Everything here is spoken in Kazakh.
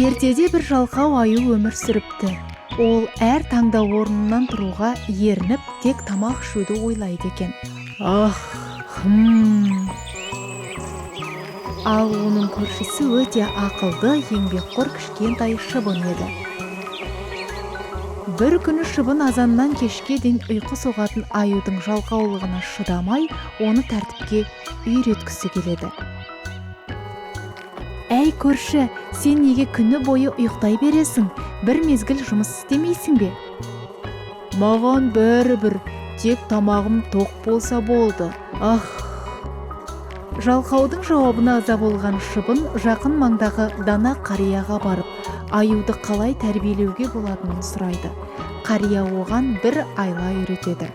ертеде бір жалқау аю өмір сүріпті. Ол әр таңда орнынан тұруға ерініп, тек тамақ ішуді ойлайды екен. Ал оның көршісі өте ақылды, еңбекқор кішкентай шыбын еді. Бір күні шыбын азаннан кешке дейін ұйқы соғатын аюдың жалқаулығына шыдамай, оны тәртіпке үйреткісі келеді. «Әй көрші, сен неге күні бойы ұйықтай бересің? Бір мезгіл жұмыс істемейсің бе?» «Маған бәрібір, тек тамағым тоқ болса болды. Жалқаудың жауабына ыза болған шыбын жақын маңдағы дана қарияға барып, аюды қалай тәрбиелеуге болатынын сұрайды. Қария оған бір айла үйретеді.